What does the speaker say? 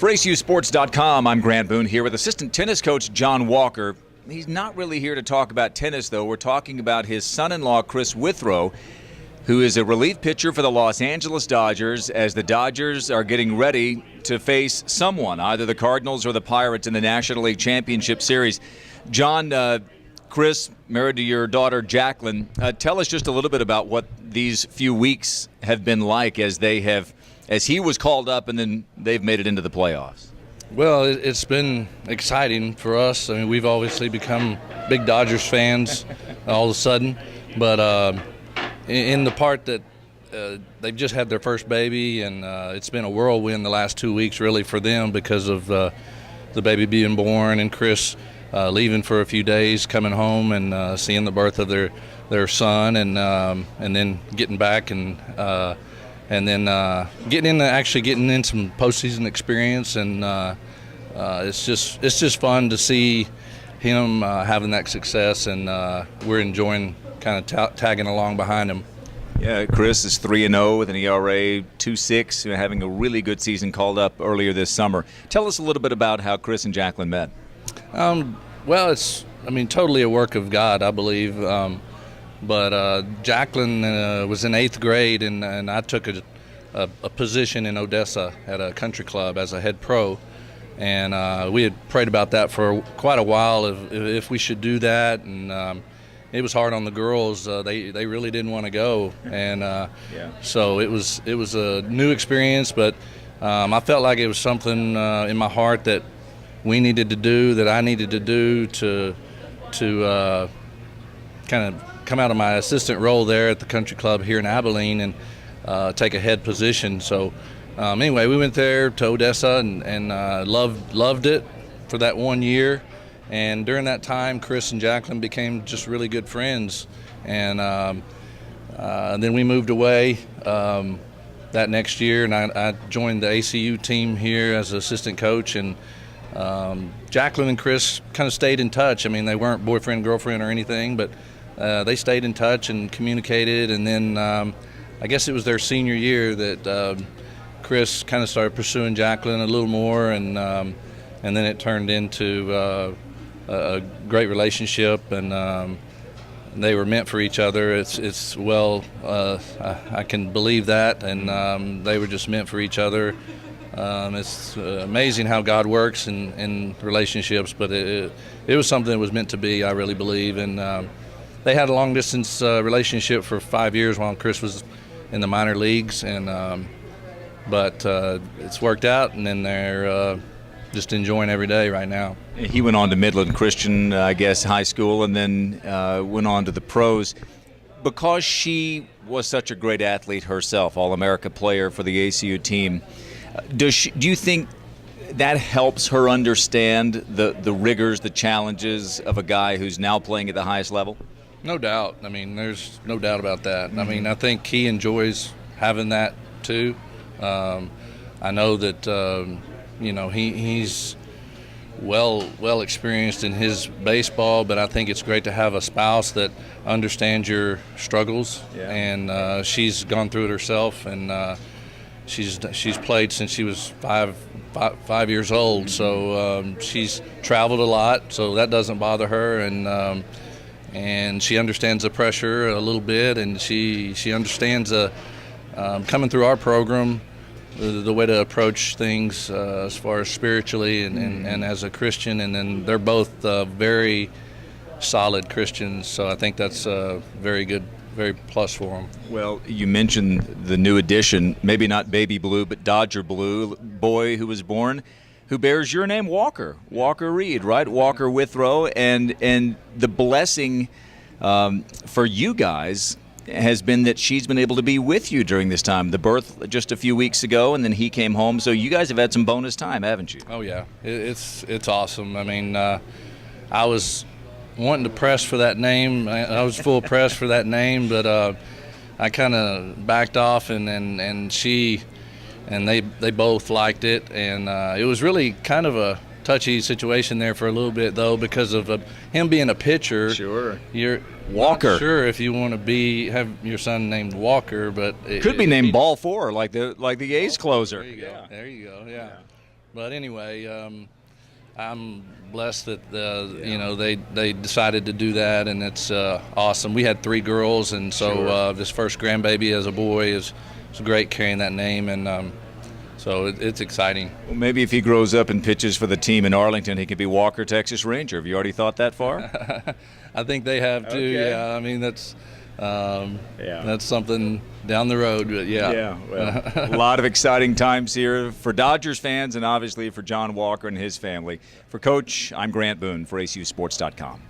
For ACUsports.com, I'm Grant Boone here with assistant tennis coach John Walker. He's not really here to talk about tennis, though. We're talking about his son-in-law, Chris Withrow, who is a relief pitcher for the Los Angeles Dodgers, as the Dodgers are getting ready to face someone, either the Cardinals or the Pirates, in the National League Championship Series. John, Chris, married to your daughter Jacqueline, tell us just a little bit about what these few weeks have been like as he was called up and then they've made it into the playoffs. Well, it's been exciting for us. I mean, we've obviously become big Dodgers fans all of a sudden, but in the part that they've just had their first baby, and it's been a whirlwind the last 2 weeks really for them because of the baby being born and Chris leaving for a few days, coming home and seeing the birth of their son, and then getting back and then getting in some postseason experience, and it's just fun to see him having that success, and we're enjoying kind of tagging along behind him. Yeah, Chris is 3-0 with an ERA 2.6, having a really good season called up earlier this summer. Tell us a little bit about how Chris and Jacqueline met. Well, it's totally a work of God, I believe. But Jacqueline was in 8th grade, and I took a position in Odessa at a country club as a head pro. And we had prayed about that for quite a while, if we should do that. And it was hard on the girls. They really didn't want to go. And so it was a new experience, but I felt like it was something in my heart that we needed to do, that I needed to do to kind of come out of my assistant role there at the country club here in Abilene and take a head position. So anyway, we went there to Odessa and loved it for that 1 year. And during that time, Chris and Jacqueline became just really good friends. And then we moved away that next year, and I joined the ACU team here as an assistant coach. And Jacqueline and Chris kind of stayed in touch. I mean, they weren't boyfriend, girlfriend or anything, but they stayed in touch and communicated. And then I guess it was their senior year that Chris kind of started pursuing Jacqueline a little more, and then it turned into a great relationship, and they were meant for each other. I can believe that, and they were just meant for each other. It's amazing how God works in relationships, but it was something that was meant to be, I really believe. And they had a long-distance relationship for 5 years while Chris was in the minor leagues, but it's worked out, and then they're just enjoying every day right now. He went on to Midland Christian, I guess, high school, and then went on to the pros. Because she was such a great athlete herself, All-America player for the ACU team, do you think that helps her understand the rigors, the challenges of a guy who's now playing at the highest level? No doubt. I mean, there's no doubt about that. I mean, I think he enjoys having that too. I know that he's well experienced in his baseball, but I think it's great to have a spouse that understands your struggles. Yeah. And she's gone through it herself, and she's played since she was five years old. Mm-hmm. So she's traveled a lot, so that doesn't bother her, and she understands the pressure a little bit, and she understands coming through our program, the way to approach things as far as spiritually and as a Christian. And then they're both very solid Christians, so I think that's very good, very plus for them. Well, you mentioned the new addition, maybe not baby blue, but Dodger blue, boy who was born, who bears your name, Walker Reed, right? Walker Withrow, and the blessing for you guys has been that she's been able to be with you during this time. The birth just a few weeks ago, and then he came home. So you guys have had some bonus time, haven't you? Oh yeah, it's awesome. I mean, I was wanting to press for that name. I was full press for that name, but I kind of backed off, and she and they both liked it, and it was really kind of a touchy situation there for a little bit, though, because of him being a pitcher. Sure. You're Walker. Not sure if you want to have your son named Walker, but could be named Ball Four, like the A's closer. There you go. Yeah. But anyway, I'm blessed that they decided to do that, and it's awesome. We had 3 girls, and so this first grandbaby as a boy is great carrying that name, and so it's exciting. Well, maybe if he grows up and pitches for the team in Arlington, he could be Walker, Texas Ranger. Have you already thought that far? I think they have too. Okay. Yeah, I mean that's something down the road. But Well, a lot of exciting times here for Dodgers fans and obviously for John Walker and his family. For Coach, I'm Grant Boone for ACUSports.com.